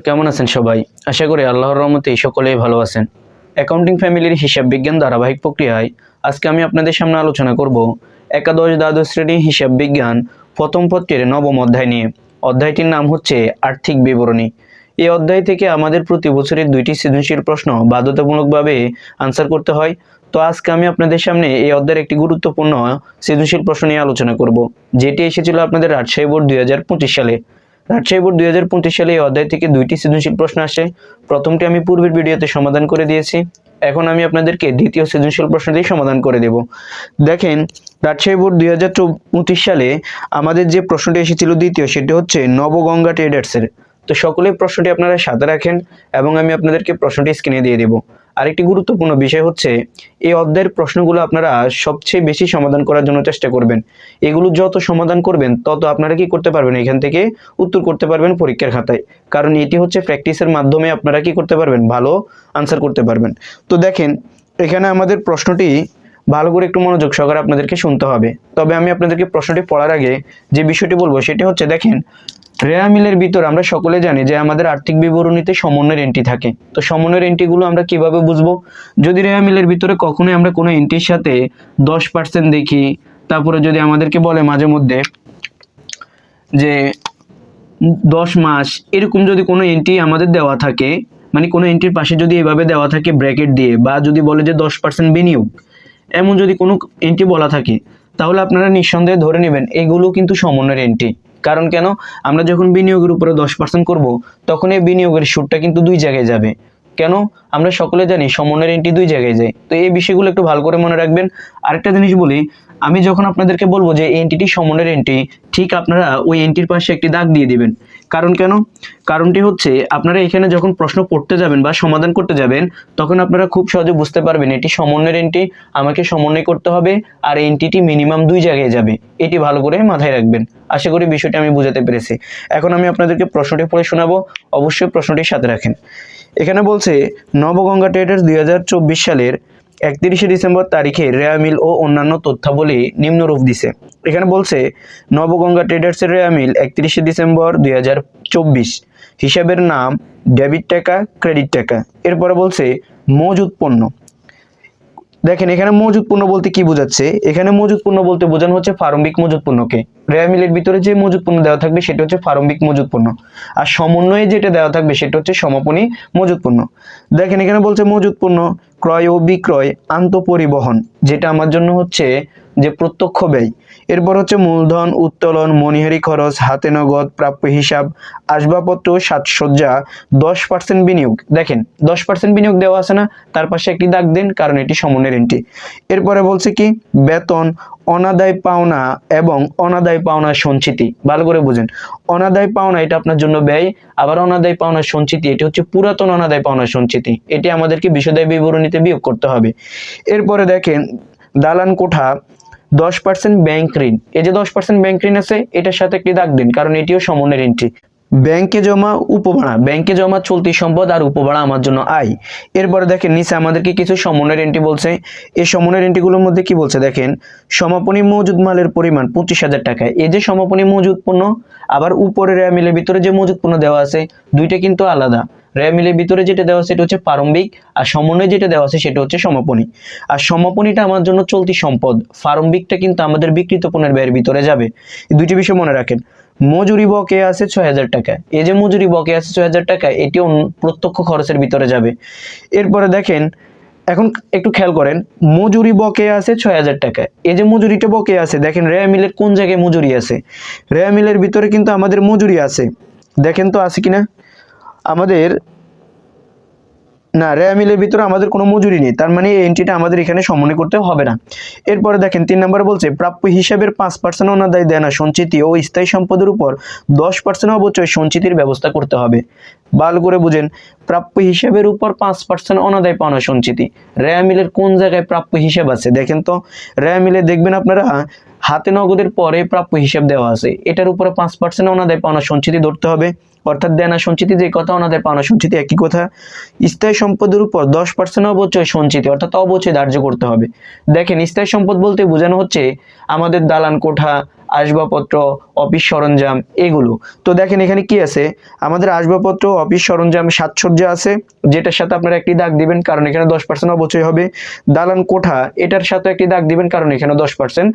কেমন আছেন সবাই? আশা করি আল্লাহর রহমতে সকলেই ভালো আছেন। অ্যাকাউন্টিং ফ্যামিলির হিসাব বিজ্ঞান ধারাবাহিক প্রক্রিয়ায় আজকে আমি আপনাদের সামনে আলোচনা করব একাদশ দ্বাদশ শ্রেণী হিসাব বিজ্ঞান প্রথম পত্রের নবম অধ্যায় নিয়ে। অধ্যায়টির নাম হচ্ছে আর্থিক বিবরণী। এই অধ্যায় থেকে আমাদের প্রতি বছরের 2টি সৃজনশীল প্রশ্ন বাধ্যতামূলকভাবে আনসার করতে হয়। তো আজকে আমি আপনাদের সামনে এই অধ্যায়ের একটি গুরুত্বপূর্ণ সৃজনশীল প্রশ্ন নিয়ে আলোচনা করব, যেটি এসেছিল আপনাদের রাজশাহী বোর্ড 2025 সালে। রাজশাহী বোর্ড 2025 সালে এই অধ্যায় থেকে 2টি সৃজনশীল প্রশ্ন আসে। প্রথমটি আমি পূর্বের ভিডিওতে সমাধান করে দিয়েছি। এখন আমি আপনাদেরকে দ্বিতীয় সৃজনশীল প্রশ্নটি সমাধান করে দেব। দেখেন, রাজশাহী বোর্ড 2025 সালে আমাদের যে প্রশ্নটি এসেছিল দ্বিতীয়, সেটি হচ্ছে নবগঙ্গা ট্রেডার্সের। তো সকলেই প্রশ্নটি আপনারা সাথে রাখেন এবং আমি আপনাদেরকে প্রশ্নটি স্ক্রিনে দিয়ে দেব। আরেকটি গুরুত্বপূর্ণ বিষয় হচ্ছে, এই অধ্যায়ের প্রশ্নগুলো আপনারা সবচেয়ে বেশি সমাধান করার জন্য চেষ্টা করবেন। এগুলো যত সমাধান করবেন তত আপনারা কি করতে পারবেন, এখান থেকে উত্তর করতে পারবেন পরীক্ষার খাতায়। কারণ এটি হচ্ছে প্র্যাকটিসের মাধ্যমে আপনারা কি করতে পারবেন, ভালো আনসার করতে পারবেন। তো দেখেন, এখানে আমাদের প্রশ্নটি ভালো করে একটু মনোযোগ সহকারে আপনাদেরকে শুনতে হবে। তবে আমি আপনাদেরকে প্রশ্নটি পড়ার আগে যে বিষয়টি বলবো সেটি হচ্ছে, দেখেন, রেয়া মিলের ভিতর আমরা সকলে জানি যে আমাদের আর্থিক বিবরণীতে সমন্বয়ের এন্ট্রি থাকে। তো সমন্বয়ের এন্ট্রিগুলো আমরা কিভাবে বুঝবো? যদি রেয়া মিলের ভিতরে কখনোই আমরা কোনো এন্ট্রির সাথে 10% দেখি, তারপরে যদি আমাদেরকে বলে মাঝে মধ্যে যে 10 মাস, এরকম যদি কোনো এন্ট্রি আমাদের দেওয়া থাকে, মানে কোনো এন্ট্রির পাশে যদি এভাবে দেওয়া থাকে ব্র্যাকেট দিয়ে, বা যদি বলে যে 10% বিনিয়োগ, এমন যদি কোনো এন্ট্রি বলা থাকে, তাহলে আপনারা নিঃসন্দেহে ধরে নেবেন এগুলো কিন্তু সমন্বয়ের এন্ট্রি। কারণ কেন? আমরা যখন বিনিয়োগের উপরে 10% করব, তখন এই বিনিয়োগের সুদটা কিন্তু দুই জায়গায় যাবে। কেন? আমরা সকলে জানি সমন্বয়ের এন্ট্রি দুই জায়গায় যায়। তো এই বিষয়গুলো একটু ভালো করে মনে রাখবেন। আরেকটা জিনিস বলি, আমি যখন আপনাদেরকে বলবো যে এই এন্ট্রিটি সমন্বয়ের এন্ট্রি, ঠিক আপনারা ওই এন্ট্রির পাশে একটি দাগ দিয়ে দিবেন। কারণ কেন? কারণটি হচ্ছে, আপনারা এখানে যখন প্রশ্ন পড়তে যাবেন বা সমাধান করতে যাবেন, তখন আপনারা খুব সহজে বুঝতে পারবেন এটি সমন্বয়ের এন্ট্রি, আমাকে সমন্বয় করতে হবে, আর এন্ট্রিটি মিনিমাম দুই জায়গায় যাবে। এটি ভালো করে মাথায় রাখবেন। আশা করি বিষয়টি আমি বুঝাতে পেরেছি। এখন আমি আপনাদেরকে প্রশ্নটি পড়ে শোনাবো, অবশ্যই প্রশ্নটির সাথে রাখেন। এখানে বলছে, নবগঙ্গা ট্রেডার্স 2024 সালের 31শে ডিসেম্বর তারিখে রেয়া মিল ও অন্যান্য তথ্যাবলী নিম্নরূপ দিছে। এখানে বলছে, নবগঙ্গা ট্রেডার্সের রেয়া মিল 31শে ডিসেম্বর 2024, হিসাবের নাম ডেবিট টাকা, ক্রেডিট টাকা। এরপরে বলছে মজুদ পণ্য। দেখেন, এখানে মজুদ পণ্য বলতে কি বোঝাচ্ছে? এখানে মজুদ পণ্য বলতে বোঝানো হচ্ছে প্রারম্ভিক মজুদ পণ্যকে। রেয়া মিলের ভিতরে যে মজুদ পণ্য দেওয়া থাকবে সেটা হচ্ছে প্রারম্ভিক মজুদ পণ্য, আর সমন্বয়ে যেটা দেওয়া থাকবে সেটা হচ্ছে সমাপনী মজুদ পণ্য। দেখেন, এখানে বলছে মজুদ পণ্য ক্রয় ও বিক্রয় আন্তঃপরিবহন, যেটা আমার জন্য হচ্ছে যে প্রত্যক্ষ ব্যয়। এরপর হচ্ছে মূলধন, উত্তোলন, মনিহারি খরচ, হাতে নগদ, প্রাপ্য হিসাব, আসবাবপত্র, সাজসজ্জা, 10% বিনিয়োগ। দেখেন, 10% বিনিয়োগ দেওয়া আছে না, তার পাশে একটি দাগ দেন, কারণ এটি সমন্বয়ের এন্ট্রি। এরপরে বলছে কি, বেতন, অনাদায় পাওনা এবং অনাদায় পাওনার সঞ্চিতি। ভালো করে বুঝেন, অনাদায় পাওনা এটা আপনার জন্য ব্যয়, আবার অনাদায় পাওনার সঞ্চিতি এটি হচ্ছে পুরাতন অনাদায় পাওনার সঞ্চিতি। এটি আমাদেরকে বিশদায় বিবরণীতে বিয়োগ করতে হবে। এরপরে দেখেন, দালান কোঠা, 10% ব্যাংক ঋণ। এই যে 10% ব্যাংক ঋণ আছে, এটার সাথে একটি দাগ দিন, কারণ এটিও সমন্বয়ের এন্ট্রি। ব্যাংকে জমা উপভাড়া, ব্যাংকে জমা চলতি সম্পদ আর উপভাড়া আমার জন্য আয়। এরপরে দেখেন, নিচে আমাদেরকে কিছু সমন্বয়ের এন্ট্রি বলছে। এই সমন্বয়ের এন্ট্রিগুলোর মধ্যে কি বলছে দেখেন, সমাপনী মজুদ মালের পরিমাণ 25,000 টাকা। এই যে সমাপনী মজুদ পণ্য, আবার উপরে রেয়া মিলের ভিতরে যে মজুদ পণ্য দেওয়া আছে, দুইটা কিন্তু আলাদা। রেয়া মিলের ভিতরে যেটা দেওয়া আছে সেটা হচ্ছে প্রারম্ভিক, আর সমন্বয়ে যেটা দেওয়া আছে সেটা হচ্ছে সমাপনী। আর সমাপনীটা আমার জন্য চলতি সম্পদ, প্রারম্ভিকটা কিন্তু আমাদের বিক্রিত পণ্যের ব্যয়ের ভিতরে যাবে। এই দুইটি বিষয় মনে রাখেন। মজুরি বকেয়া আছে 6,000 টাকা। এই যে মজুরি বকেয়া আছে 6,000 টাকা, এটিও প্রত্যক্ষ খরচের ভিতরে যাবে। এরপরে দেখেন, এখন একটু খেয়াল করেন, মজুরি বকেয়া আছে 6,000 টাকা। এই যে মজুরিটা বকেয়া আছে, দেখেন রেয়া মিলের কোন জায়গায় মজুরি আছে? রেয়া মিলের ভিতরে কিন্তু আমাদের মজুরি আছে, দেখেন তো আছে কিনা? আমাদের না, রেয়া মিলের ভিতরে আমাদের কোনো মজুরি নেই, তার মানে এই এন্ট্রিটা আমাদের এখানে সমন্বয় করতে হবে না। এরপরে দেখেন 3 নম্বরে বলছে, প্রাপ্য হিসাবের 5% অনাদায় দেনা সঞ্চিতি ও স্থায়ী সম্পদের উপর 10% অবচয় সঞ্চিতির ব্যবস্থা করতে হবে। ভালো করে বুঝেন, প্রাপ্য হিসাবের উপর 5% অনাদায় পাওনা সঞ্চিতি। রেয়া মিলের কোন জায়গায় প্রাপ্য হিসাব আছে দেখেন তো? রেয়া মিলে দেখবেন আপনারা হাতে নগদের পরে প্রাপ্য হিসাব দেওয়া আছে, এটার উপরে 5% অনাদায় পাওনা সঞ্চিতি ধরতে হবে। অর্থাৎ দেনা সঞ্চিতি যে কথা, অনাদায় পাওনা সঞ্চিতি একই কথা। স্থায়ী সম্পদের উপর 10% অবচয় সঞ্চিতি, অর্থাৎ অবচয় ধার্য করতে হবে। দেখেন, স্থায়ী সম্পদ বলতে বোঝানো হচ্ছে আমাদের দালান কোঠা, আসবাবপত্র, অফিস সরঞ্জাম এগুলো। তো দেখেন এখানে কি আছে, আমাদের আসবাবপত্র, অফিস সরঞ্জাম, সাজসজ্জা আছে, যেটার সাথে আপনারা একটি দাগ দিবেন কারণ এখানে 10% অবচয় হবে। দালান কোঠা, এটার সাথে একটি দাগ দিবেন কারণ এখানে 10%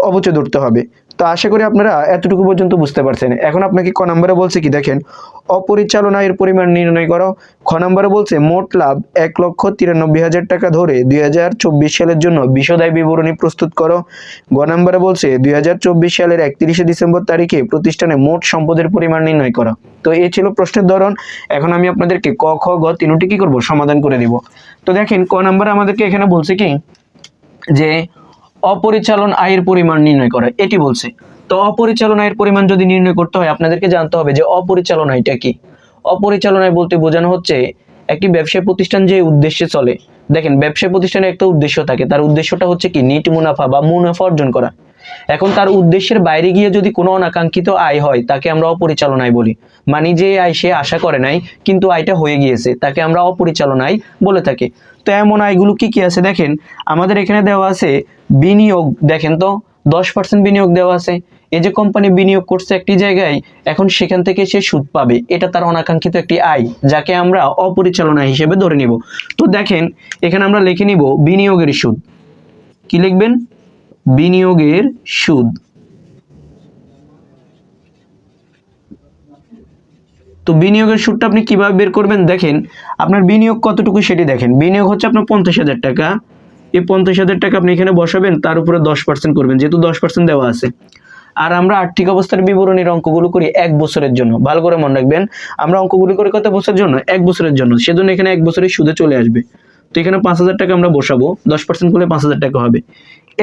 অবচয় ধরতে হবে। তো আশা করি আপনারা এতটুকু পর্যন্ত বুঝতে পারছেন। এখন আপনাকে ক নম্বরে বলছে কি দেখেন, অপরিচালন আয়ের পরিমাণ নির্ণয় করো। খ নম্বরে বলছে মোট লাভ 1,93,000 টাকা ধরে 2024 সালের জন্য বিশদ বিবরণী প্রস্তুত করো। গ নম্বরে বলছে 2024 সালের 31শে ডিসেম্বর তারিখে প্রতিষ্ঠানে মোট সম্পদের পরিমাণ নির্ণয় করো। তো এই ছিল প্রশ্নের ধরন। এখন আমি আপনাদেরকে ক, খ, গ তিনটি কি করব, সমাধান করে দিব। তো দেখেন ক নম্বরে আমাদেরকে এখানে বলছে কি যে অপরিচালন আয়ের পরিমাণ নির্ণয় করা, এটি বলছে। তো অপরিচালন আয়ের পরিমাণ যদি নির্ণয় করতে হয় আপনাদেরকে জানতে হবে যে অপরিচালন আয়টা কি। অপরিচালন আয় বলতে বোঝানো হচ্ছে একটি ব্যবসায় প্রতিষ্ঠান যে উদ্দেশ্যে চলে। দেখেন ব্যবসায় প্রতিষ্ঠানের একটা উদ্দেশ্য থাকে, তার উদ্দেশ্যটা হচ্ছে কি নিট মুনাফা বা মুনাফা অর্জন করা। এখন তার উদ্দেশ্যের বাইরে গিয়ে যদি কোনো অনাকাঙ্ক্ষিত আয় হয় তাকে আমরা অপরিচালন আয় বলি। মানে যে আয় সে আশা করে নাই কিন্তু আয়টা হয়ে গিয়েছে তাকে আমরা অপরিচালন আয় বলে থাকি। তো এমন আয়গুলো কি কি আছে দেখেন, আমাদের এখানে দেওয়া আছে বিনিয়োগ। দেখেন তো 10% বিনিয়োগ দেওয়া আছে। এই যে কোম্পানি বিনিয়োগ করছে একটি জায়গায়, এখন সেখান থেকে সে সুদ পাবে, এটা তার অনাকাঙ্ক্ষিত একটি আয় যাকে আমরা অপরিচালন আয় হিসেবে ধরে নিব। তো দেখেন এখানে আমরা লিখে নিব বিনিয়োগের সুদ। কি লিখবেন? বিনিয়োগের সুদ। তো বিনিয়োগের সুদটা আপনি কিভাবে বের করবেন দেখেন, আপনার বিনিয়োগ কতটুকু সেটি দেখেন। বিনিয়োগ হচ্ছে আপনার 50,000 টাকা। এই 50,000 টাকা আপনি এখানে বসাবেন, তার উপরে 10% করবেন যেহেতু 10% দেওয়া আছে। আর আমরা আর্থিক অবস্থার বিবরণীর অঙ্কগুলো করি 1 বছরের জন্য। ভালো করে মনে রাখবেন, আমরা অঙ্কগুলো করি কত বছরের জন্য? 1 বছরের জন্য। সেজন্য এখানে 1 বছরের সুদে চলে আসবে। তো এখানে 5,000 টাকা আমরা বসাবো, 10% করলে 5,000 টাকা হবে।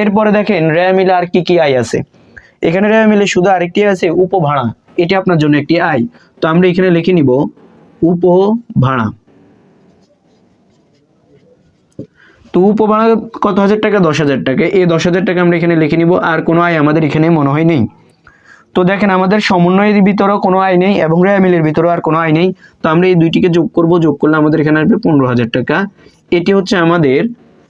এরপরে দেখেন রেয়া মিলে আর কি কি আয় আছে। এখানে রেয়া মিলে শুধু আরেকটি আছে উপভাড়া, এটি আপনার জন্য একটি আয়। তো আমরা এখানে লিখে নিব উপভাড়া। তো উপভাড়া কত হাজার টাকা? 10,000 টাকা। এই 10,000 টাকা আমরা এখানে লিখে নিব। আর কোনো আয় আমাদের এখানে মনে হয় নেই। তো দেখেন আমাদের সমন্বয়ের ভিতরেও কোনো আয় নেই এবং রেয়া মিলের ভিতরেও আর কোনো আয় নেই। তো আমরা এই দুইটিকে যোগ করব, যোগ করলে আমাদের এখানে আসবে 15,000 টাকা। এটি হচ্ছে আমাদের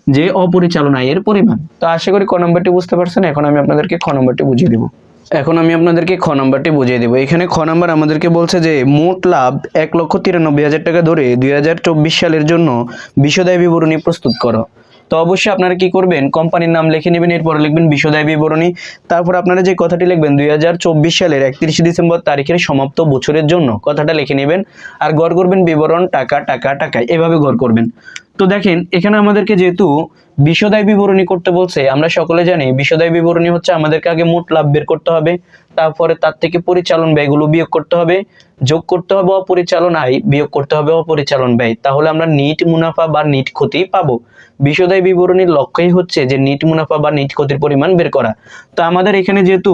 যে অপরিচালন আয়ের পরিমাণ। তো আশা করি ক নম্বরটি বুঝতে পারছেন। এখন আমি আপনাদেরকে খ নম্বরটি বুঝিয়ে দেব। এখন আমি আপনাদেরকে খ নম্বরটি বুঝিয়ে দেব। এখানে খ নম্বর আমাদেরকে বলছে যে মোট লাভ 1,93,000 টাকা ধরে 2024 সালের জন্য বিশদায় বিবরণী প্রস্তুত করো। তো অবশ্যই আপনারা কি করবেন, কোম্পানির নাম লিখে নেবেন, এরপরে লিখবেন বিশদায় বিবরণী। তারপর আপনারা যে কথাটি লিখবেন 2024 সালের 31শে ডিসেম্বর তারিখের সমাপ্ত বছরের জন্য কথাটা লিখে নেবেন। আর গড় করবেন বিবরণ টাকা টাকা টাকায়, এভাবে গড় করবেন। তো দেখেন এখানে আমাদেরকে যেহেতু বিশদায় বিবরণী করতে বলছে, আমরা সকলে জানি বিশদায় বিবরণী হচ্ছে আমাদেরকে আগে মোট লাভ বের করতে হবে, তারপরে তার থেকে পরিচালন ব্যয়গুলো বিয়োগ করতে হবে, যোগ করতে হবে অপরিচালন আয়, বিয়োগ করতে হবে অপরিচালন ব্যয়, তাহলে আমরা নিট মুনাফা বা নিট ক্ষতি পাবো। বিশদায় বিবরণীর লক্ষ্যই হচ্ছে যে নিট মুনাফা বা নিট ক্ষতির পরিমাণ বের করা। তো আমাদের এখানে যেহেতু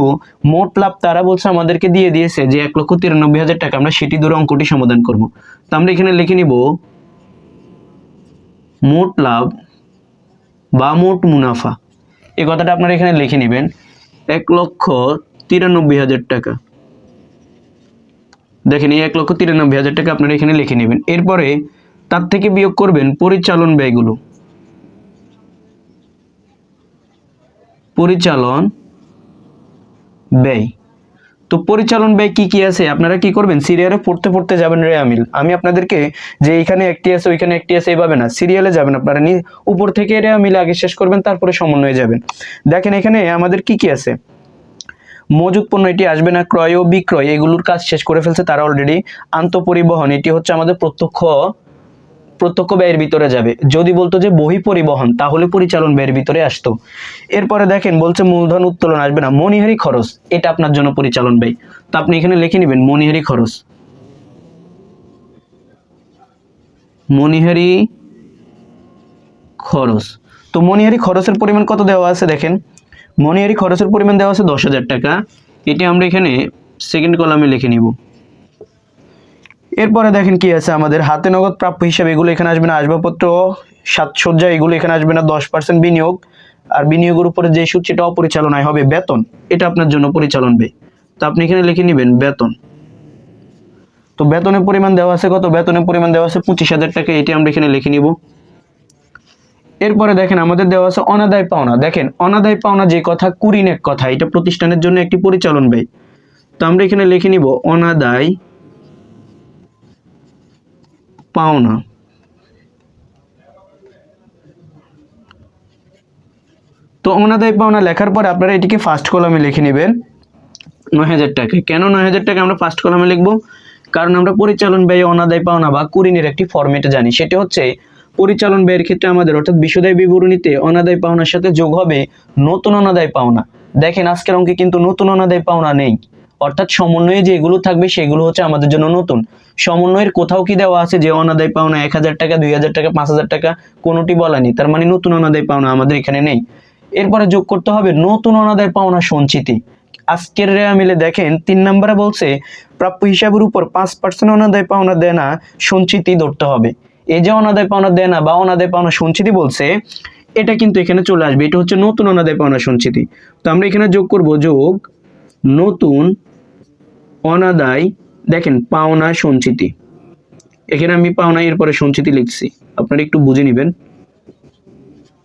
মোট লাভ তারা বলছে আমাদেরকে দিয়ে দিয়েছে যে 1,93,000 টাকা, আমরা সেটি ধরে অঙ্কটি সমাধান করব। তো আমরা এখানে লিখে নিব মোট লাভ বা মোট মুনাফা। এই কথাটা আপনারা এখানে লিখে নেবেন 1,93,000 টাকা। দেখেন এই 1,93,000 টাকা আপনারা এখানে লিখে নেবেন। এরপরে তার থেকে বিয়োগ করবেন পরিচালন ব্যয়গুলো। পরিচালন ব্যয়। তো পরিচালন ব্যয় কি কি আছে আপনারা কি করবেন, সিরিয়ালে পড়তে পড়তে যাবেন রেয়া মিল। আমি আপনাদেরকে যে এখানে একটি আছে ওইখানে একটি আছে এইভাবে না, সিরিয়ালে যাবেন আপনারা, উপর থেকে রেয়া মিল আগে শেষ করবেন, তারপরে সমন্বয়ে যাবেন। দেখেন এখানে আমাদের কি কি আছে, মজুদ পণ্য এটি আসবে না, ক্রয় ও বিক্রয় এগুলোর কাজ শেষ করে ফেলছে তারা অলরেডি। আন্তঃপরিবহন এটি হচ্ছে আমাদের প্রত্যক্ষ ব্যয়ের ভিতরে যাবে। যদি বলতো যে বহি পরিবহন তাহলে পরিচালন ব্যয়ের ভিতরে আসতো। এরপরে দেখেন বলছে মূলধন উত্তোলন আসবে না, মনিহারি খরচ এটা আপনার জন্য পরিচালন ব্যয়। তো আপনি এখানে লিখে নেবেন মনিহারি খরচ। মনিহারি খরচ। তো মনিহারি খরচের পরিমাণ কত দেওয়া আছে দেখেন, মনিহারি খরচের পরিমাণ দেওয়া আছে 10,000 টাকা। এটি আমরা এখানে সেকেন্ড কলামে লিখে নিব। এরপরে দেখেন কি আছে আমাদের হাতে নগদ প্রাপ্য হিসাবে, এগুলো এখানে আসবে না। আসবাবপত্র, সাজসজ্জা এগুলো এখানে আসবে না। 10% বিনিয়োগ, আর বিনিয়োগের উপরে যে সুদ সেটা অপরিচালন আয় হবে। বেতন এটা আপনার জন্য পরিচালন ব্যয়। তো আপনি এখানে লিখে নেবেন বেতন। তো বেতনের পরিমাণ দেওয়া আছে কত, বেতনের পরিমাণ দেওয়া আছে 25,000 টাকা। এটি আমরা এখানে লিখে নিব। এরপরে দেখেন আমাদের দেওয়া আছে অনাদায় পাওনা। দেখেন অনাদায় পাওনা যে কথা, কুরিন এক কথা, এটা প্রতিষ্ঠানের জন্য একটি পরিচালন ব্যয়। তো আমরা এখানে লিখে নিব অনাদায় পাওনা। তো অনাদায় পাওনা লেখার পরে আপনারা এটিকে ফার্স্ট কলামে লিখে নেবেন ৯,০০০ টাকা। কেন ৯,০০০ টাকা আমরা ফার্স্ট কলামে লিখব? কারণ আমরা পরিচালন ব্যয় অনাদায় পাওনা বা কুরিনের একটি ফরম্যাটে জানি। সেটা হচ্ছে পরিচালন ব্যয়ের ক্ষেত্রে আমাদের অর্থাৎ বিশদায় বিবরণীতে অনাদায় পাওনার সাথে যোগ হবে নতুন অনাদায় পাওনা। দেখেন আজকের অঙ্কে কিন্তু নতুন অনাদায় পাওনা নেই, অর্থাৎ সমন্বয়ে যেগুলো থাকবে সেগুলো হচ্ছে আমাদের জন্য নতুন। সমন্বয়ের কোথাও কি দেওয়া আছে যে অনাদায় পাওনা ১,০০০ টাকা, ২,০০০ টাকা, ৫,০০০ টাকা? কোনোটি বলা নেই। তার মানে নতুন অনাদায় পাওনা আমাদের এখানে নেই। এরপরে যোগ করতে হবে নতুন অনাদায় পাওনা সঞ্চিতি। আজকের রেয়া মিলে দেখেন ৩ নম্বরে বলছে প্রাপ্য হিসাবের উপর ৫% অনাদায় পাওনা দেনা সঞ্চিতি ধরতে হবে। এই যে অনাদায় পাওনা দেনা বা অনাদায় পাওনা সঞ্চিতি বলছে, এটা কিন্তু এখানে চলে আসবে। এটা হচ্ছে নতুন অনাদায় পাওনা সঞ্চিতি। তো আমরা এখানে যোগ করব, যোগ নতুন অনাদায় দেখেন পাওনা সঞ্চিতি। এখানে আমি পাওনা এরপরে সঞ্চিতি লিখছি, আপনারা একটু বুঝে নেবেন।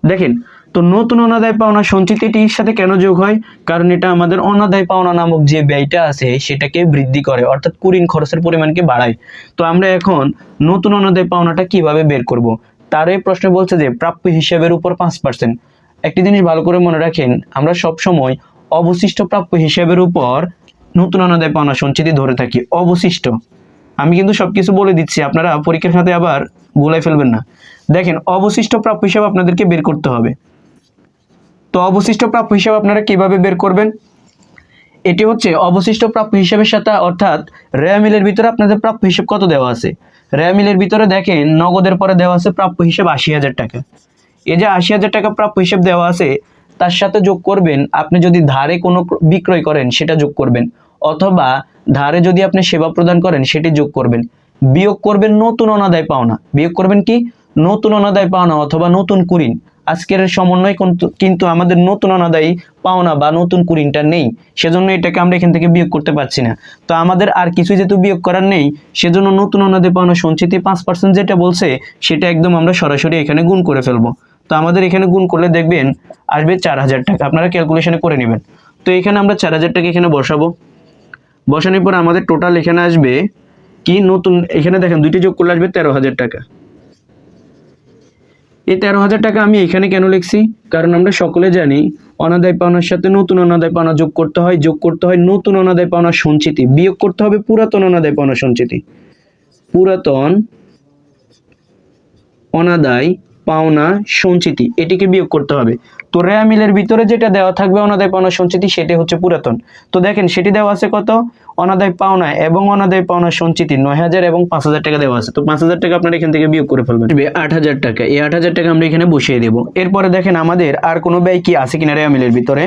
দেখেন তো নতুন অনাদায় পাওনা সঞ্চিতিটির সাথে কেন যোগ হয়? কারণ এটা আমাদের অনাদায় পাওনা নামক যে ব্যয়টা আছে সেটাকে বৃদ্ধি করে, অর্থাৎ কুরিন খরচের পরিমাণকে বাড়ায়। তো আমরা এখন নতুন অনাদায় পাওনাটা কিভাবে বের করব? তার এই প্রশ্ন বলছে যে প্রাপ্য হিসাবের উপর 5%। একটি জিনিস ভালো করে মনে রাখেন, আমরা সব সময় অবশিষ্ট প্রাপ্য হিসাবের উপর নতুন অনাদায় পাওনা সঞ্চিতি ধরে থাকি। অবশিষ্ট, আমি কিন্তু সবকিছু বলে দিচ্ছি, আপনারা পরীক্ষার খাতে আবার গুলাই ফেলবেন না। দেখেন অবশিষ্ট প্রাপ্য হিসাব আপনাদেরকে বের করতে হবে। তো অবশিষ্ট প্রাপ্য হিসাব আপনারা কিভাবে বের করবেন? এটি হচ্ছে অবশিষ্ট প্রাপ্য হিসাবের সাথে, অর্থাৎ রেয়া মিলের ভিতরে আপনাদের প্রাপ্য হিসাব কত দেওয়া আছে? রেয়া মিলের ভিতরে দেখেন নগদের পরে দেওয়া আছে প্রাপ্য হিসাব ৮০,০০০ টাকা। এই যে ৮০,০০০ টাকা প্রাপ্য হিসাব দেওয়া আছে, তার সাথে যোগ করবেন আপনি যদি ধারে কোনো বিক্রয় করেন সেটা যোগ করবেন, অথবা ধারে যদি আপনি সেবা প্রদান করেন সেটি যোগ করবেন। বিয়োগ করবেন নতুন অনাদায় পাওনা। বিয়োগ করবেন কি? নতুন অনাদায় পাওনা অথবা নতুন কুরিন। আজকের সমন্বয় কিন্তু আমাদের নতুন অনাদায়ী পাওনা বা নতুন কুরিনটা নেই, সেজন্য এটাকে আমরা এখান থেকে বিয়োগ করতে পারছি না। তো আমাদের আর কিছু যেহেতু বিয়োগ করার নেই, সেজন্য নতুন অনাদায়ী পাওনা সঞ্চিতি ৫% যেটা বলছে সেটা একদম আমরা সরাসরি এখানে গুণ করে ফেলবো। তো আমাদের এখানে গুণ করলে দেখবেন আসবে ৪,০০০ টাকা। আপনারা ক্যালকুলেশনে করে নেবেন। তো এখানে আমরা ৪,০০০ টাকা এখানে বসাবো। বসানোর পর আমাদের টোটাল এখানে আসবে কি? নতুন, এখানে দেখেন দুইটি যোগ করলে আসবে ১৩,০০০ টাকা। এই ১৩,০০০ টাকা আমি এখানে কেন লিখছি? কারণ আমরা সকলে জানি অনাদায় পাওনার সাথে নতুন অনাদায় পাওনা যোগ করতে হয়, যোগ করতে হয় নতুন অনাদায় পাওনা সঞ্চিতি, বিয়োগ করতে হবে পুরাতন অনাদায় পাওনা সঞ্চিতি। পুরাতন অনাদায় পাওনা সঞ্চিতি এটিকে বিয়োগ করতে হবে। তো রেয়া মিলের ভিতরে যেটা দেওয়া থাকবে অনাদায় পাওনা সঞ্চিতি সেটা হচ্ছে পুরাতন। তো দেখেন সেটি দেওয়া আছে কত? অনাদায় পাওনা এবং অনাদায় পাওনা সঞ্চিতি ৯,০০০ এবং ৫,০০০ টাকা দেওয়া আছে। তো ৫,০০০ টাকা আপনারা এখান থেকে বিয়োগ করে ফেলবেন, ৮,০০০ টাকা। এই ৮,০০০ টাকা আমরা এখানে বসিয়ে দেবো। এরপরে দেখেন আমাদের আর কোনো ব্যয় কি আছে কিনা রেয়া মিলের ভিতরে।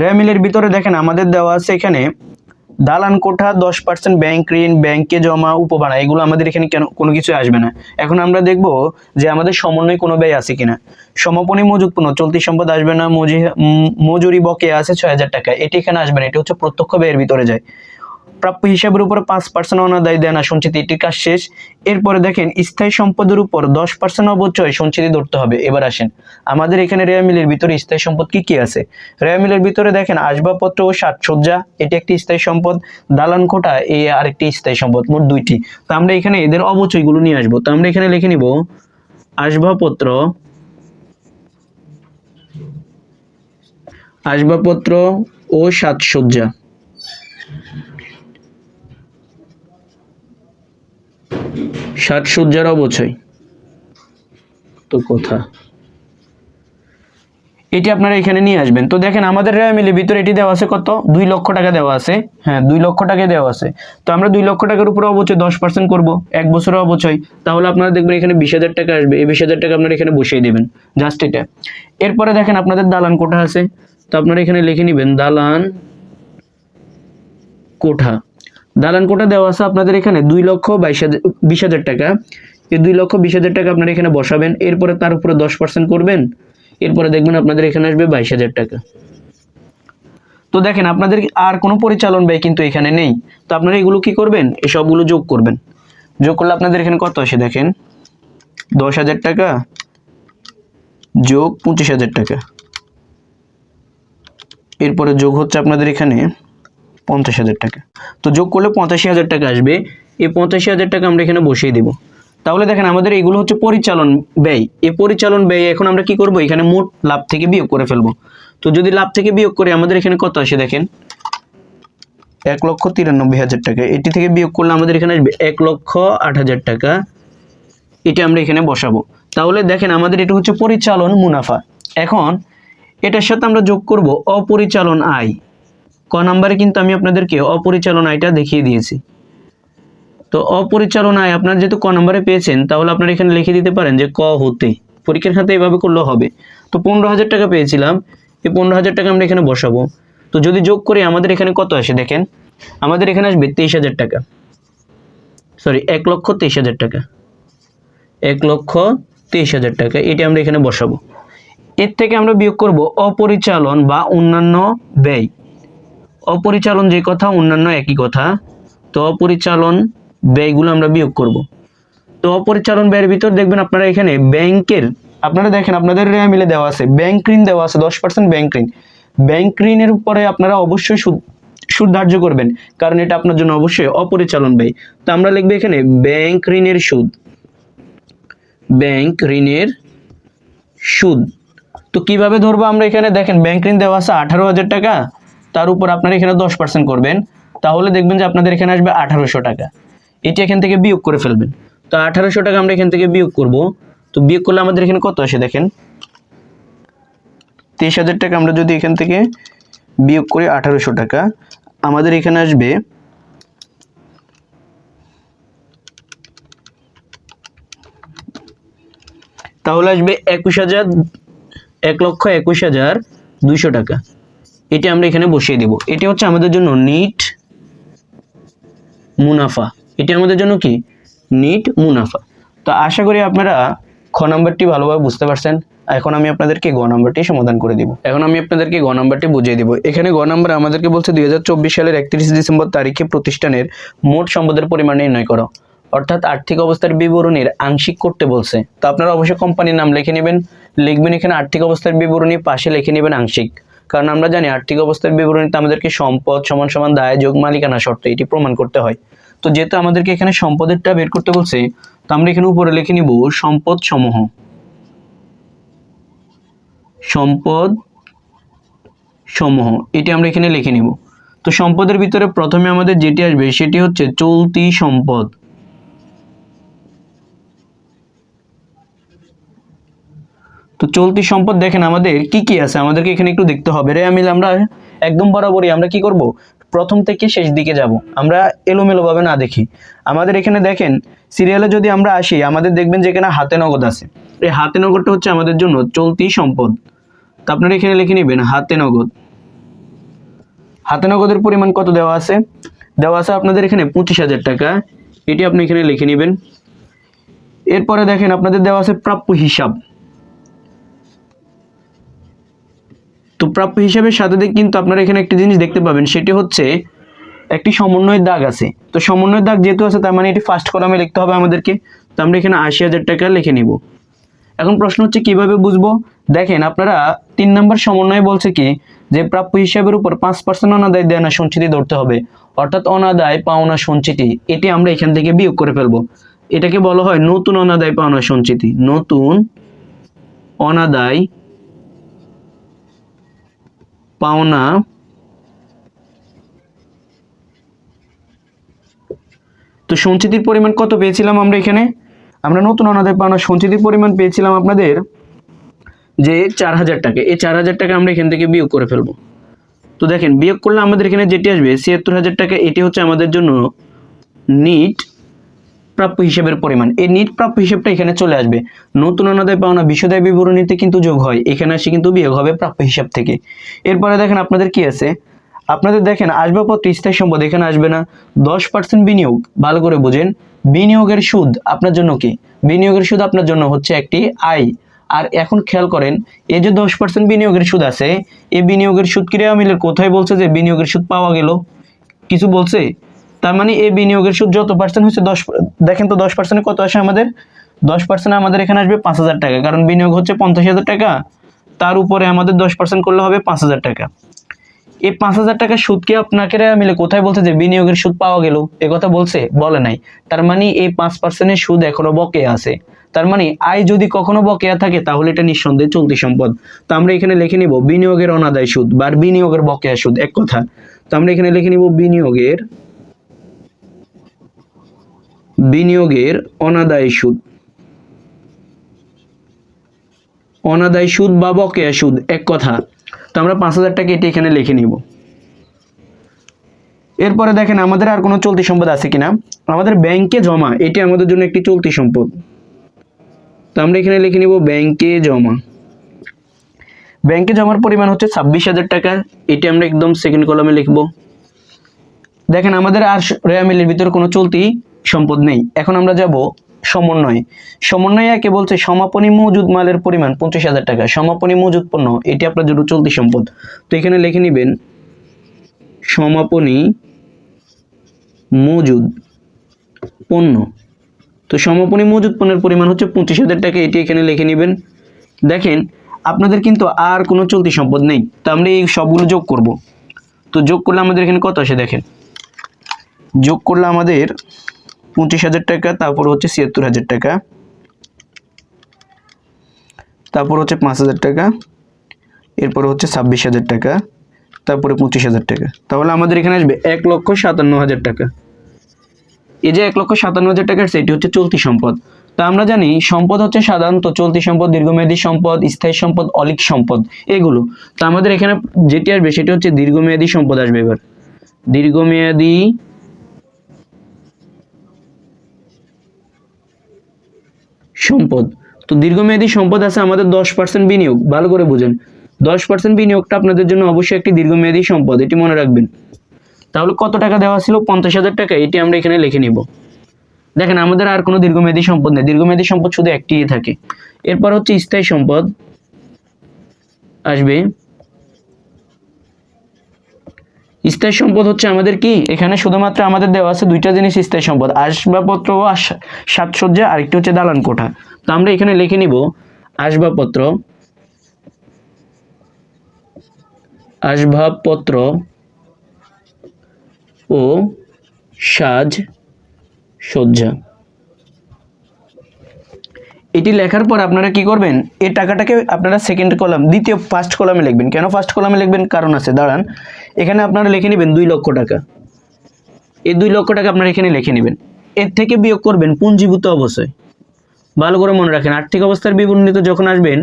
রেয়া মিলের ভিতরে দেখেন আমাদের দেওয়া আছে এখানে দালান কোঠা 10%, ব্যাংক ঋণ, ব্যাংকে জমা, উপভাড়া, এগুলো আমাদের এখানে কেন কোনো কিছু আসবে না। এখন আমরা দেখব যে আমাদের সমন্বয় কোনো ব্যয় আছে কিনা। সমাপনী মজুত পণ্য, চলতি সম্পদ আসবে না। মজুরি বকেয়া আছে ৬,০০০ টাকা, এটি এখানে আসবে না, এটি হচ্ছে প্রত্যক্ষ ব্যয়ের ভিতরে যায়। প্রাপ্য হিসাবের উপর ৫% অনাদায় দেনা সঞ্চিতি, এটির কাজ শেষ। এরপরে দেখেন স্থায়ী সম্পদের উপর 10% অবচয় সঞ্চিতি ধরতে হবে। এবার আসেন আমাদের এখানে রেয়া মিলের ভিতরে স্থায়ী সম্পদ কি কি আছে। রেয়া মিলের ভিতরে দেখেন আসবাবপত্র ও সাজসজ্জা, এটি একটি স্থায়ী সম্পদ। দালান কোঠা এই আরেকটি স্থায়ী সম্পদ, মোট দুইটি। তো আমরা এখানে এদের অবচয়গুলো নিয়ে আসবো। তো আমরা এখানে লিখে নিব আসবাবপত্র ও সাজসজ্জা। সাজসজ্জার অবচয় তো কথা, এটি আপনারা এখানে নিয়ে আসবেন। তো দেখেন আমাদের রেয়া মিলের ভিতরে এটি দেওয়া আছে কত? ২,০০,০০০ টাকা দেওয়া আছে। হ্যাঁ, ২,০০,০০০ টাকা দেওয়া আছে। তো আমরা ২,০০,০০০ টাকার উপরে অবচয় 10% করব, ১ বছরের অবচয়। তাহলে আপনারা দেখবেন এখানে ২০,০০০ টাকা আসবে। এই ২০,০০০ টাকা আপনারা এখানে বসিয়ে দেবেন, জাস্ট এটা। এরপরে দেখেন আপনাদের দালান কোঠা আছে। তো আপনারা এখানে লিখে নেবেন দালান কোঠা। দালান কোঠা দেওয়া আছে আপনাদের এখানে ২,২০,০০০ টাকা। এই ২,২০,০০০ টাকা আপনারা এখানে বসাবেন। এরপরে তার উপরে 10% করবেন। এরপরে দেখবেন আপনাদের এখানে আসবে ২২,০০০ টাকা। তো দেখেন আপনাদের আর কোনো পরিচালন ব্যয় কিন্তু এখানে নেই। তো আপনারা এগুলো কি করবেন? এই সবগুলো যোগ করবেন। যোগ করলে আপনাদের এখানে কত আসে দেখেন, ১০,০০০ টাকা যোগ 25,000 টাকা, এরপরে যোগ হচ্ছে আপনাদের এখানে 50,000 টাকা। তো যোগ করলে 85,000 টাকা আসবে। এই 85,000 টাকা আমরা এখানে বসিয়ে দেব। তাহলে দেখেন আমাদের এগুলো হচ্ছে পরিচালন ব্যয়। এই পরিচালন ব্যয় এখন আমরা কি করব, এখানে মোট লাভ থেকে বিয়োগ করে ফেলবো। তো যদি লাভ থেকে বিয়োগ করে আমাদের এখানে কত আসে দেখেন, 1,93,000 টাকা। এটি থেকে বিয়োগ করলে আমাদের এখানে আসবে 1,08,000 টাকা। এটা আমরা এখানে বসাবো। তাহলে দেখেন আমাদের এটা হচ্ছে পরিচালন মুনাফা। এখন এটার সাথে আমরা যোগ করব অপরিচালন আয়। ক নাম্বারে কিন্তু আমি আপনাদেরকে অপরিচালন আয়টা দেখিয়ে দিয়েছি। তো অপরিচালন আয় আপনারা যেহেতু ক নাম্বারে পেয়েছেন, তাহলে আপনারা এখানে লিখে দিতে পারেন যে ক হতে, পরীক্ষার খাতে এভাবে করলেও হবে। তো 15,000 টাকা পেয়েছিলাম, এই 15,000 টাকা আমরা এখানে বসাবো। তো যদি যোগ করি আমাদের এখানে কত আসে দেখেন, আমাদের এখানে আসবে 23,000 টাকা, সরি 1,23,000 টাকা, 1,23,000 টাকা। এটি আমরা এখানে বসাবো। এর থেকে আমরা বিয়োগ করব অপরিচালন বা অন্যান্য ব্যয়। অপরিচালন যে কথা, অন্যান্য একই কথা। তো অপরিচালন ব্যয়গুলো আমরা বিয়োগ করব। তো অপরিচালন ব্যয়ের ভিতর দেখবেন আপনারা এখানে ব্যাংকের, আপনারা দেখেন আপনাদের মিলে দেওয়া আছে ব্যাংক ঋণ দেওয়া আছে 10% ব্যাংক ঋণ। ব্যাংক ঋণের উপরে আপনারা অবশ্যই সুদ ধার্য করবেন, কারণ এটা আপনার জন্য অবশ্যই অপরিচালন ব্যয়। তো আমরা লিখবো এখানে ব্যাংক ঋণের সুদ, ব্যাংক ঋণের সুদ। তো কিভাবে ধরবো আমরা, এখানে দেখেন ব্যাংক ঋণ দেওয়া আছে 18,000 টাকা, তার উপর আপনারা এখানে 10% করবেন, তাহলে দেখবেন যে আপনাদের এখানে আসবে 1800 টাকা। এটি এখান থেকে বিয়োগ করে ফেলবেন। তো 1800 টাকা আমরা এখান থেকে বিয়োগ করব। তো বিয়োগ করলে আমাদের এখানে কত আসে দেখেন, 23,000 টাকা। আমরা যদি এখান থেকে বিয়োগ করি 1800 টাকা, আমাদের এখানে আসবে তাহলে আসবে 1,21,200 টাকা। এটি আমরা এখানে বসিয়ে দেব। এটি হচ্ছে আমাদের জন্য নিট মুনাফা। এটি আমাদের জন্য কি, নিট মুনাফা। তো আশা করি আপনারা খ নাম্বারটি ভালোভাবে বুঝতে পারছেন। এখন আমি আপনাদেরকে গ নাম্বারটি সমাধান করে দিব। এখন আমি আপনাদেরকে গ নাম্বারটি বুঝিয়ে দিব। এখানে গ নাম্বার আমাদেরকে বলছে 2024 সালের 31 ডিসেম্বর তারিখে প্রতিষ্ঠানের মোট সম্পদের পরিমাণ নির্ণয় করো। অর্থাৎ আর্থিক অবস্থার বিবরণীর আংশিক করতে বলছে। তো আপনারা অবশ্যই কোম্পানির নাম লিখে নেবেন, লিখবেন এখানে আর্থিক অবস্থার বিবরণী, পাশে লিখে নেবেন আংশিক। কারণ আমরা জানি আর্থিক অবস্থার বিবরণীতে আমাদেরকে সম্পদ সমান সমান দায় যোগ মালিকানা শর্ত এটি প্রমাণ করতে হয়। তো যেহেতু আমাদেরকে এখানে সম্পদেরটা বের করতে বলছে, তো আমরা এখানে উপরে লিখে নিব সম্পদ সমূহ, সম্পদ সমূহ এটি আমরা এখানে লিখে নিব। তো সম্পদের ভিতরে প্রথমে আমাদের যেটি আসবে সেটি হচ্ছে চলতি সম্পদ। তো চলতি সম্পদ দেখেন আমাদের কি কি আছে, আমাদেরকে এখানে একটু দেখতে হবে রে। আমরা একদম বরাবরই আমরা কি করব, প্রথম থেকে শেষ দিকে যাব, আমরা এলোমেলো ভাবে না দেখি। আমাদের এখানে দেখেন সিরিয়ালে যদি আমরা আসি, আমাদের দেখবেন যে এখানে হাতে নগদ আছে। এই হাতে নগদটা হচ্ছে আমাদের জন্য চলতি সম্পদ। তো আপনারা এখানে লিখে নেবেন হাতে নগদ। হাতে নগদের পরিমাণ কত দেওয়া আছে, দেওয়া আছে আপনাদের এখানে 25,000 টাকা। এটি আপনি এখানে লিখে নেবেন। এরপরে দেখেন আপনাদের দেওয়া আছে প্রাপ্য হিসাব। তো প্রাপ্য হিসাবের সাথে কিন্তু আপনারা এখানে একটি জিনিস দেখতে পাবেন, সেটি হচ্ছে একটি সমন্বয়ের দাগ আছে। তো সমন্বয়ের দাগ যেহেতু আছে, তার মানে এটি ফার্স্ট কলামে লিখতে হবে আমাদেরকে। তো আমরা এখানে 80,000 টাকা লিখে নিব। এখন প্রশ্ন হচ্ছে কিভাবে বুঝবো, দেখেন আপনারা 3 নম্বর সমন্বয়ে বলছে কি, যে প্রাপ্য হিসাবের উপর 5% অনাদায় দেনা সঞ্চিতি ধরতে হবে। অর্থাৎ অনাদায় পাওনা সঞ্চিতি এটি আমরা এখান থেকে বিয়োগ করে ফেলবো। এটাকে বলা হয় নতুন অনাদায় পাওনা সঞ্চিতি, নতুন অনাদায় পাওনা তো সঞ্চিতির পরিমাণ কত পেয়েছিলাম আমরা এখানে, আমরা নতুন অনাদায় পাওনা সঞ্চিতির পরিমাণ পেয়েছিলাম আপনাদের যে 4,000 টাকা। এই 4,000 টাকা আমরা এখান থেকে বিয়োগ করে ফেলবো। তো দেখেন বিয়োগ করলে আমাদের এখানে যেটি আসবে 76,000 টাকা। এটি হচ্ছে আমাদের জন্য নিট প্রাপ্য হিসাবের পরিমাণ। এই নিট প্রাপ্য হিসাবটা এখানে চলে আসবে। নতুন অনাদায় পাওনা বিশদায় বিবরণীতে কিন্তু যোগ হয়, এখানে আসে কিন্তু বিয়োগ হবে প্রাপ্য হিসাব থেকে। এরপরে দেখেন আপনাদের কি আছে, আপনাদের দেখেন আসবাবপত্র স্থায়ী সম্পদ এখানে আসবে না। 10% বিনিয়োগ, ভালো করে বুঝেন, বিনিয়োগের সুদ আপনার জন্য কি, বিনিয়োগের সুদ আপনার জন্য হচ্ছে একটি আয়। আর এখন খেয়াল করেন, এই যে 10% বিনিয়োগের সুদ আছে, এই বিনিয়োগের সুদ ক্রিয়া মিলের কোথায় বলছে যে বিনিয়োগের সুদ পাওয়া গেল, কিছু বলছে? তার মানে এই বিনিয়োগের সুদ যত পার্সেন্ট হচ্ছে 10, দেখেন তো 10% কত আসে আমাদের, 10% আমাদের এখানে আসবে 5,000 টাকা, কারণ বিনিয়োগ হচ্ছে 50,000 টাকা, তার উপরে আমাদের 10% করলে হবে 5,000 টাকা। এই 5,000 টাকা সুদ কি আপনাকে মিলে কোথায় বলছে যে বিনিয়োগের সুদ পাওয়া গেল, এ কথা বলছে? বলে নাই। তার মানে এই 5% সুদ এখনো বকেয়া আছে। তার মানে আয় যদি কখনো বকেয়া থাকে তাহলে এটা নিঃসন্দেহে চলতি সম্পদ। তো আমরা এখানে লিখে নিব বিনিয়োগের অনাদায় সুদ বা বিনিয়োগের বকেয়া সুদ, এক কথা। তো আমরা এখানে লিখে নিব বিনিয়োগের অনাদায় সুদ, অনাদায় সুদ বা বকেয়া সুদ, এক কথা। তো আমরা 5,000 টাকা এটি এখানে লিখে নিব। এরপরে দেখেন আমাদের আর কোনো চলতি সম্পদ আছে কিনা। আমাদের ব্যাংকে জমা, এটি আমাদের জন্য একটি চলতি সম্পদ। তো আমরা এখানে লিখে নিব ব্যাংকে জমা। ব্যাংকে জমার পরিমাণ হচ্ছে 26,000 টাকা, এটি আমরা একদম সেকেন্ড কলামে লিখব। দেখেন আমাদের আর রেয়ামিলের ভিতরে কোনো চলতি সম্পদ নেই। এখন আমরা যাব সমন্বয়। সমন্বয়ে একে বলছে সমাপনী মজুদ মালের পরিমাণ 25,000 টাকা। সমাপনী মজুদ পণ্য, এটি আপনার জন্য চলতি সম্পদ। তো এখানে লিখে নেবেন সমাপনী মজুদ পণ্য। তো সমাপনী মজুদ পণ্যের পরিমাণ হচ্ছে 25,000 টাকা, এটি এখানে লিখে নেবেন। দেখেন আপনাদের কিন্তু আর কোনো চলতি সম্পদ নেই। তো আমরা এই সবগুলো যোগ করব। তো যোগ করলে আমাদের এখানে কত আসে দেখেন, যোগ করলে আমাদের 25,000 টাকা, তারপর হচ্ছে 76,000 টাকা, তারপর হচ্ছে 5,000 টাকা, এরপরে হচ্ছে 26,000 টাকা, তারপরে 25,000 টাকা। তাহলে আমাদের এখানে আসবে 1,57,000 টাকা। এই যে 1,57,000 টাকার সেটি হচ্ছে চলতি সম্পদ। তা আমরা জানি সম্পদ হচ্ছে সাধারণত চলতি সম্পদ, দীর্ঘমেয়াদী সম্পদ, স্থায়ী সম্পদ, অলিক সম্পদ, এগুলো। তো আমাদের এখানে যেটি আসবে সেটি হচ্ছে দীর্ঘমেয়াদী সম্পদ আসবে। এবার দীর্ঘমেয়াদী সম্পদ। তো দীর্ঘমেয়াদী সম্পদ আছে আমাদের 10% বিনিয়োগ, ভালো করে বুঝেন। 10% বিনিয়োগটা আপনাদের জন্য অবশ্যই একটি দীর্ঘমেয়াদী সম্পদ, এটি মনে রাখবেন। তাহলে কত টাকা দেওয়া ছিল? 50,000 টাকা, এটি আমরা এখানে লিখে নিব। দেখেন আমাদের আর কোনো দীর্ঘমেয়াদী সম্পদ নেই, দীর্ঘমেয়াদী সম্পদ শুধু একটিই থাকে। এরপর হচ্ছে স্থায়ী সম্পদ আসবে। স্থায়ী সম্পদ হচ্ছে আমাদের কি, এখানে শুধুমাত্র আমাদের দেওয়া আছে দুইটা জিনিস স্থায়ী সম্পদ, আসবাবপত্র ও সাজসজ্জা, আরেকটি হচ্ছে দালান কোঠা। তো আমরা এখানে লিখে নিব আসবাবপত্র ও সাজসজ্জা। এটি লেখার পর আপনারা কি করবেন, এই টাকাটাকে আপনারা সেকেন্ড কলাম, ফার্স্ট কলামে লিখবেন। কেন ফার্স্ট কলামে লিখবেন? কারণ আছে, দাঁড়ান। এখানে আপনারা লিখে নেবেন 2 লক্ষ টাকা। এই 2 লক্ষ টাকা আপনারা এখানে লিখে নেবেন। এর থেকে বিয়োগ করবেন পুঞ্জীভূত অবস্থায়। ভালো করে মনে রাখেন, আর্থিক অবস্থার বিবরণীতে যখন আসবেন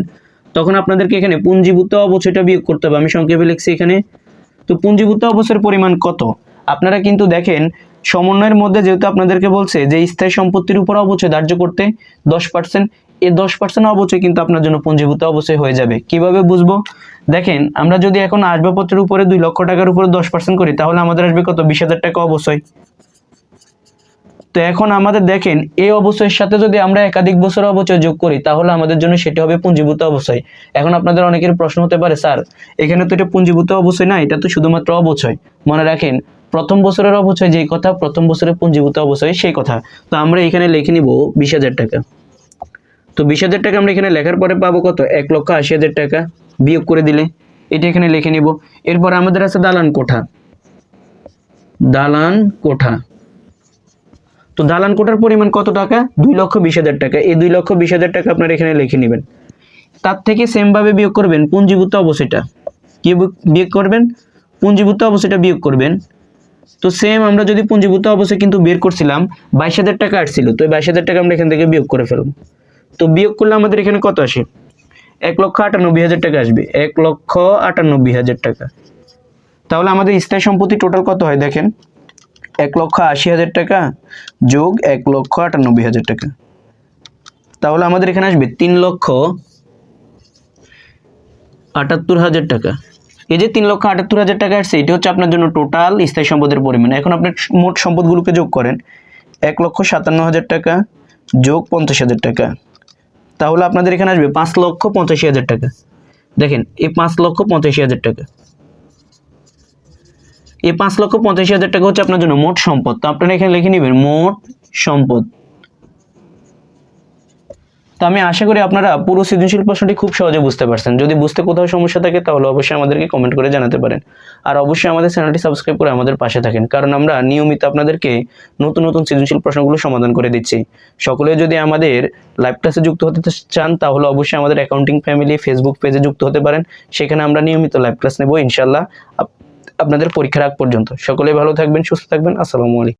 তখন আপনাদেরকে এখানে পুঞ্জীভূত অবস্থাটা বিয়োগ করতে হবে। আমি সংক্ষেপে লিখছি এখানে। তো পুঞ্জীভূত অবস্থার পরিমাণ কত? আপনারা কিন্তু দেখেন সমন্বয়ের মধ্যে যেহেতু আপনাদেরকে বলছে যে স্থায়ী সম্পত্তির উপর অবচয় ধার্য করতে 10%, এই 10% অবচয় কিন্তু আপনার জন্য পুঞ্জীভূত অবচয় হয়ে যাবে। কিভাবে বুঝবো? দেখেন আমরা যদি এখন আসবাবপত্রের উপরে 2 লক্ষ টাকার উপরে 10% করি তাহলে আমাদের আসবে কত? 20,000 টাকা অবচয়। তো এখন আমাদের দেখেন এই অবচয়ের সাথে যদি আমরা একাধিক বছর অবচয় যোগ করি তাহলে আমাদের জন্য সেটা হবে পুঞ্জীভূত অবচয়। এখন আপনাদের অনেকের প্রশ্ন হতে পারে, স্যার এখানে তো এটা পুঞ্জীভূত অবচয় না, এটা তো শুধুমাত্র অবচয়। মনে রাখেন প্রথম বছরের অবচয় যেই কথা, প্রথম বছরের পুঞ্জীভূত অবচয় সেই কথা। তো আমরা এখানে লিখে নিব 20,000 টাকা। তো 20,000 টাকা আমরা এখানে লেখার পরে পাবো কত? 1,80,000 টাকা বিয়োগ করে দিলে এটা এখানে লিখে নিব। এরপর আমাদের আছে দালান কোঠা। দালান কোঠা, তো দালান কোঠার পরিমাণ কত টাকা? 2,20,000 টাকা। এই 2,20,000 টাকা আপনারা এখানে লিখে নেবেন। তার থেকে সেম ভাবে বিয়োগ করবেন পুঞ্জীভূত অবস্থাটা। কি বিয়োগ করবেন? পুঞ্জীভূত অবস্থাটা বিয়োগ করবেন। তো সেম আমরা যদি পুঞ্জীভূত অবস্থা কিন্তু বের করছিলাম 22,000 টাকা আসছিল, তো 22,000 টাকা আমরা এখান থেকে বিয়োগ করে ফেলব। তো বিয়োগ করলে আমাদের এখানে কত আসে? 1,98,000 টাকা আসবে। 1,98,000 টাকা। তাহলে আমাদের স্থায়ী সম্পত্তি টোটাল কত হয় দেখেন, 1,80,000 টাকা যোগ 1,98,000 টাকা। তাহলে আমাদের এখানে আসবে 3,78,000 টাকা। এই যে 3,78,000 টাকা আসছে এটি হচ্ছে আপনার জন্য টোটাল স্থায়ী সম্পদের পরিমাণ। এখন আপনি মোট সম্পদগুলোকে যোগ করেন, 1,57,000 টাকা যোগ 50,000 টাকা। তাহলে আপনাদের এখানে আসবে 5,85,000 টাকা। দেখেন এই 5,85,000 টাকা, এই 5,85,000 টাকা হচ্ছে আপনার জন্য মোট সম্পদ। তো আপনারা এখানে লিখে নেবেন মোট সম্পদ। তো আমি আশা করি আপনারা পুরো সৃজনশীল প্রশ্নটি খুব সহজে বুঝতে পারছেন। যদি বুঝতে কোথাও সমস্যা থাকে তাহলে অবশ্যই আমাদেরকে কমেন্ট করে জানাতে পারেন। আর অবশ্যই আমাদের চ্যানেলটি সাবস্ক্রাইব করে আমাদের পাশে থাকেন, কারণ আমরা নিয়মিত আপনাদেরকে নতুন নতুন সৃজনশীল প্রশ্নগুলো সমাধান করে দিচ্ছি। সকলে যদি আমাদের লাইভ ক্লাসে যুক্ত হতে চান তাহলে অবশ্যই আমাদের অ্যাকাউন্টিং ফ্যামিলি ফেসবুক পেজে যুক্ত হতে পারেন। সেখানে আমরা নিয়মিত লাইভ ক্লাস নেব ইনশাআল্লাহ আপনাদের পরীক্ষার আগ পর্যন্ত। সকলেই ভালো থাকবেন, সুস্থ থাকবেন। আসসালামু আলাইকুম।